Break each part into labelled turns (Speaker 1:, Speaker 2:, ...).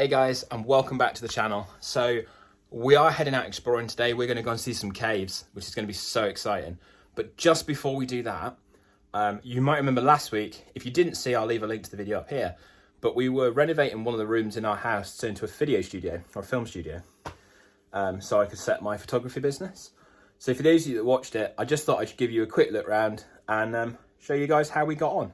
Speaker 1: Hey guys, and welcome back to the channel. So we are heading out exploring today. We're going to go and see some caves, which is going to be so exciting. But just before we do that, you might remember last week, if you didn't see, I'll leave a link to the video up here, but we were renovating one of the rooms in our house to turn into a video studio or a film studio, so I could set my photography business. So for those of you that watched it, I just thought I'd give you a quick look round and show you guys how we got on.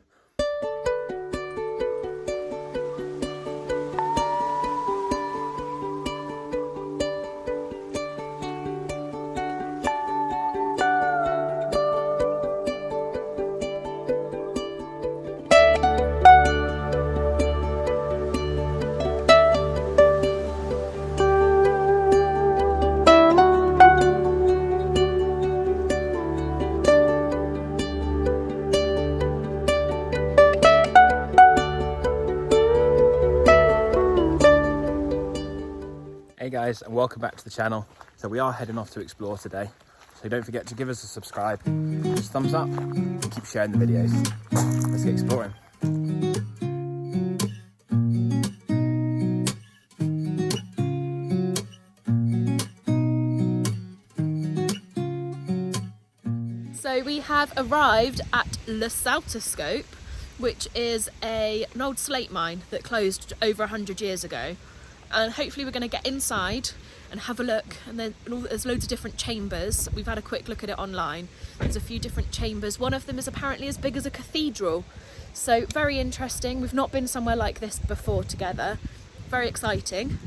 Speaker 1: Hey guys, and welcome back to the channel. So we are heading off to explore today, so don't forget to give us a subscribe, just thumbs up, and keep sharing the videos. Let's get exploring.
Speaker 2: So we have arrived at Souterrposcope, which is an old slate mine that closed over 100 years ago. And hopefully we're going to get inside and have a look, and then there's loads of different chambers. We've had a quick look at it online. There's a few different chambers. One of them is apparently as big as a cathedral, so very interesting. We've not been somewhere like this before together. Very exciting.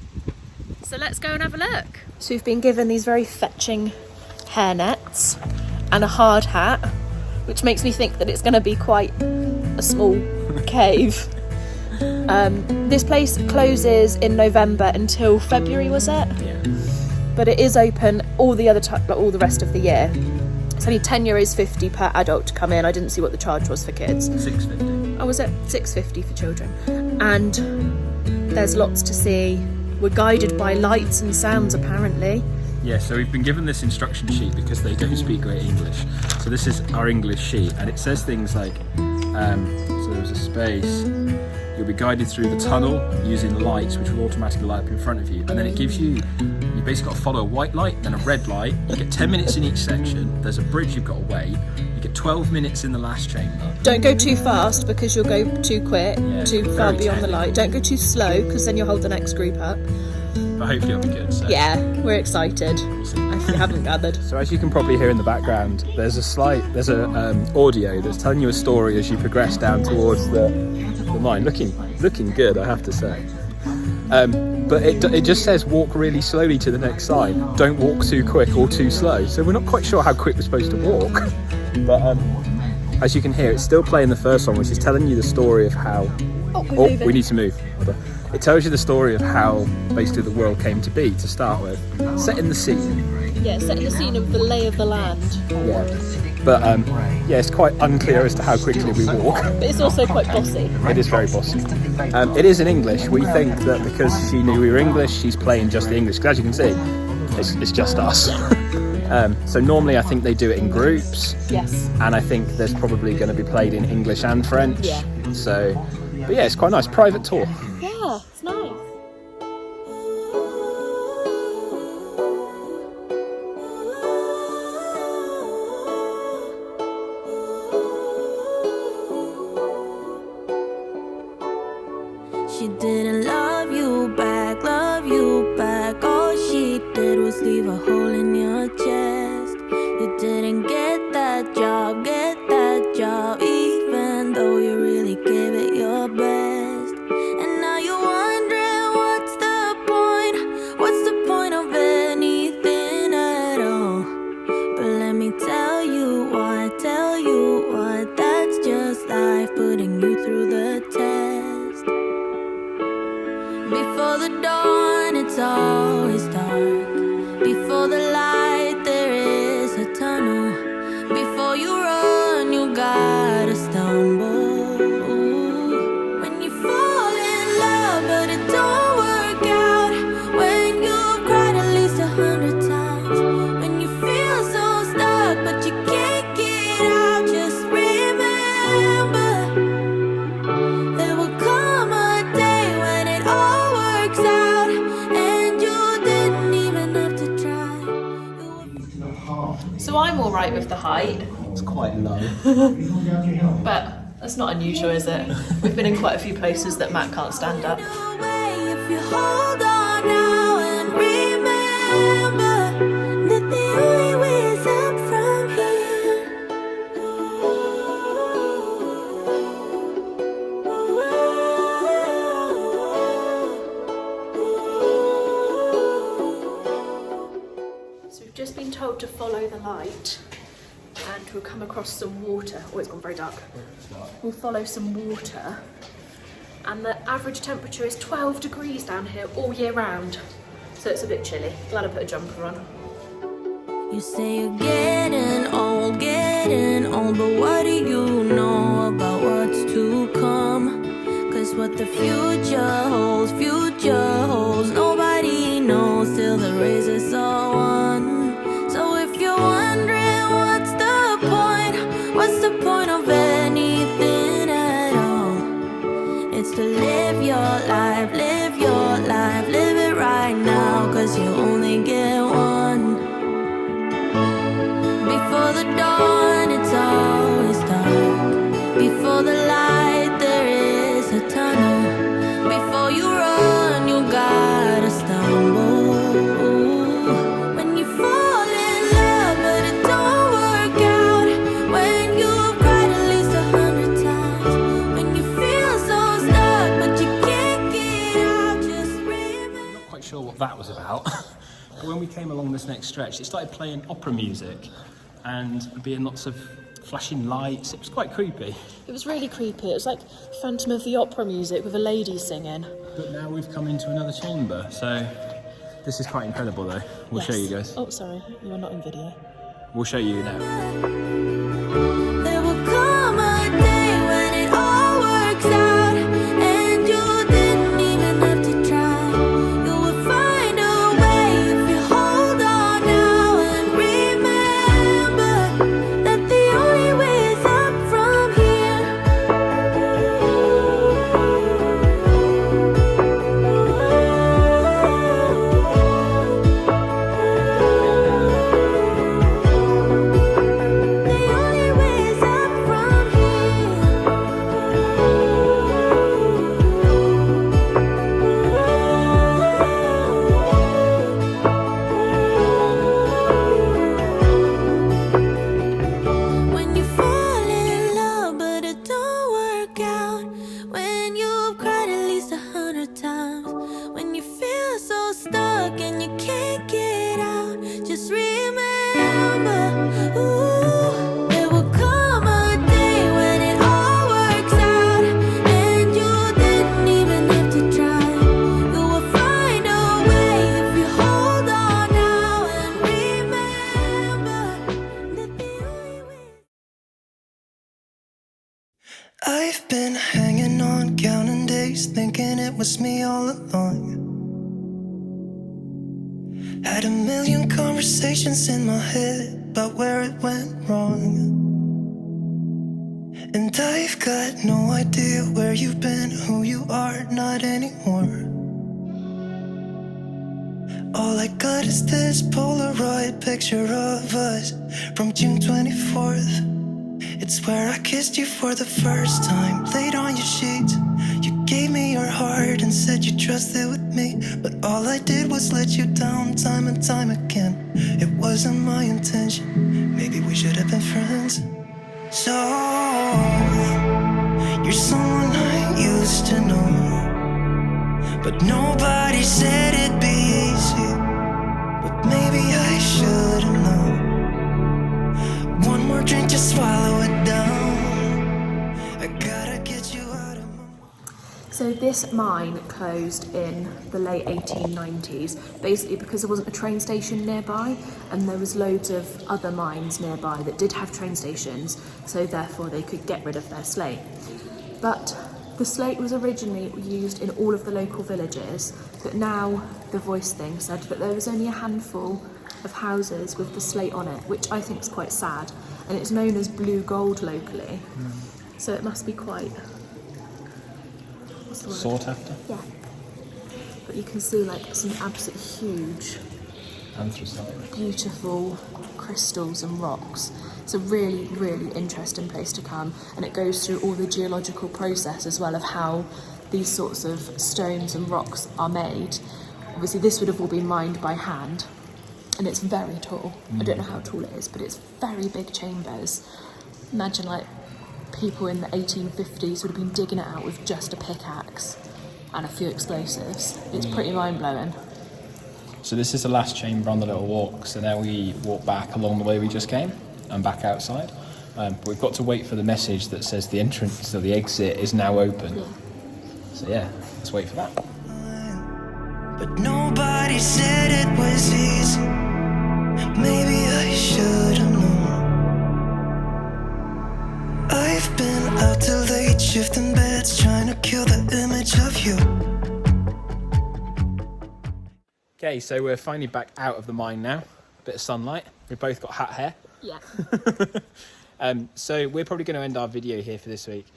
Speaker 2: So let's go and have a look. So we've been given these very fetching hairnets and a hard hat, which makes me think that it's going to be quite a small cave. This place closes in November until February, was it?
Speaker 1: Yeah.
Speaker 2: But it is open all the all the rest of the year. It's only €10.50 per adult to come in. I didn't see what the charge was for kids.
Speaker 1: $6.50.
Speaker 2: Oh, was it? $6.50 for children. And there's lots to see. We're guided by lights and sounds, apparently.
Speaker 1: Yeah, so we've been given this instruction sheet because they don't speak great English. So this is our English sheet, and it says things like, so there's a space. You'll be guided through the tunnel using lights which will automatically light up in front of you, and then it gives you basically got to follow a white light, then a red light. You get 10 minutes in each section. There's a bridge you've got to wait. You get 12 minutes in the last chamber.
Speaker 2: Don't go too fast because you'll go too quick, too far beyond the light. Don't go too slow because then you'll hold the next group up.
Speaker 1: But hopefully it'll be good. So.
Speaker 2: Yeah, we're excited. If you haven't gathered.
Speaker 1: So as you can probably hear in the background, there's a audio that's telling you a story as you progress down towards the mine. Looking good, I have to say. But it just says walk really slowly to the next side. Don't walk too quick or too slow. So we're not quite sure how quick we're supposed to walk. But as you can hear, it's still playing the first song, which is telling you the story of how. We need to move. It tells you the story of how basically the world came to be to start with, setting the scene.
Speaker 2: Yeah, setting the scene of the lay of the land.
Speaker 1: Yeah. But yeah, it's quite unclear as to how quickly we walk.
Speaker 2: But it's also quite bossy.
Speaker 1: It is very bossy. It is in English. We think that because she knew we were English, she's playing just the English. Because as you can see, it's just us. So normally I think they do it in groups.
Speaker 2: Yes.
Speaker 1: And I think there's probably going to be played in English and French.
Speaker 2: Yeah.
Speaker 1: So, but yeah, it's quite nice. Private tour.
Speaker 2: Yeah, it's nice.
Speaker 3: She didn't love you back. All she did was leave a hole in your chest. You didn't get that job, even though you really gave it your best. And now you're wondering what's the point of anything at all. But let me tell you what, that's just life putting you through the test. Before the dawn, it's always dark. Before the light, there is a tunnel. Before you run, you gotta stumble. When you fall in love, but it don't work out. When you've cried at least 100 times. When you feel so stuck, but you can't get out. Just remember, there will come a day when it all works out.
Speaker 2: So I'm all right with the height,
Speaker 1: It's quite low.
Speaker 2: but that's not unusual, is it? We've been in quite a few places that Matt can't stand up.
Speaker 3: If you hold on now and remember that the only way is up from here.
Speaker 2: So we've just been told to follow the light and we'll come across some water. Oh, it's gone very dark. We'll follow some water. And the average temperature is 12 degrees down here all year round. So it's a bit chilly. Glad I put a jumper on.
Speaker 3: You say you're getting old, but what do you know about what's to come? Cause what the future holds, nobody knows till the race is all won. So if you're wondering what's the point of anything at all? It's to live your life, live it right now, cause you only get one. Before the dawn, it's always dark. Before the light, there is a tunnel. Before you run, you gotta stumble. When you fall in love, but it don't work out. When you've cried at least 100 times. When you feel so stuck, but you can't get out. Just remember.
Speaker 1: I'm not quite sure what that was about. But when we came along this next stretch, it started playing opera music and being lots of flashing lights. It was quite creepy.
Speaker 2: It was really creepy. It was like Phantom of the Opera music with a lady singing.
Speaker 1: But now we've come into another chamber, so this is quite incredible though. We'll show you guys.
Speaker 2: Oh, sorry, you are not in video.
Speaker 1: We'll show you now.
Speaker 3: There will come a day when it all works out, and you didn't even have to try. You will find a way if you hold on now and remember that the only way is up from here. The only way is up from When you fall in love, but it don't work out. When you've cried at least 100 times. When you feel so stuck and you can't get out. Just remember, ooh, there will come a day when it all works out, and you didn't even have to try. You will find a way if you hold on now and remember that the only way.
Speaker 4: I've been hanging on, counting days, thinking it was me all along. Had a million conversations in my head about where it went wrong. And I've got no idea where you've been, who you are, not anymore. All I got is this Polaroid picture of us from June 24th. It's where I kissed you for the first time, laid on your sheets. You gave me your heart and said you trusted with me, but all I did was let you down time and time again. It wasn't my intention, maybe we should have been friends. So, you're someone I used to know, but nobody said it'd be easy. But maybe I should have known. One more drink, just swallow it down. I gotta get you out of my...
Speaker 2: So this mine closed in the late 1890s, basically because there wasn't a train station nearby, and there was loads of other mines nearby that did have train stations, so therefore they could get rid of their slate. But the slate was originally used in all of the local villages, but now the Voice thing said that there was only a handful of houses with the slate on it, which I think is quite sad, and it's known as blue gold locally, so it must be quite... what's the word?
Speaker 1: Sought after?
Speaker 2: Yeah. But you can see like some absolutely huge
Speaker 1: Anthracite.
Speaker 2: beautiful crystals and rocks. It's a really, really interesting place to come, and it goes through all the geological process as well of how these sorts of stones and rocks are made. Obviously this would have all been mined by hand, and it's very tall. I don't know how tall it is, but it's very big chambers. Imagine like people in the 1850s would have been digging it out with just a pickaxe and a few explosives. It's pretty mind-blowing.
Speaker 1: So this is the last chamber on the little walk, so now we walk back along the way we just came and back outside. But we've got to wait for the message that says the entrance or the exit is now open.
Speaker 2: Yeah.
Speaker 1: So yeah, let's wait for that.
Speaker 4: But nobody said it was easy. Maybe I should have known. I've been out till late, shifting beds, trying to kill the image of you.
Speaker 1: Okay, so we're finally back out of the mine now. A bit of sunlight. We've both got hat hair.
Speaker 2: Yeah.
Speaker 1: So we're probably going to end our video here for this week.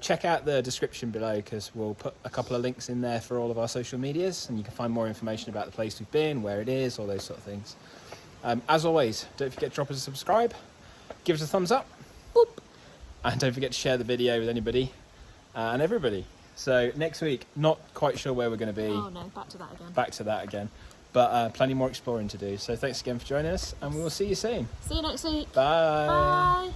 Speaker 1: Check out the description below, because we'll put a couple of links in there for all of our social medias, and you can find more information about the place we've been, where it is, all those sort of things. As always, don't forget to drop us a subscribe, give us a thumbs up,
Speaker 2: Boop.
Speaker 1: and don't forget to share the video with anybody and everybody. So next week, not quite sure where we're going to be.
Speaker 2: Oh no, back to that again.
Speaker 1: Back to that again. But plenty more exploring to do. So thanks again for joining us, and we will see you soon.
Speaker 2: See you next week.
Speaker 1: Bye.
Speaker 2: Bye.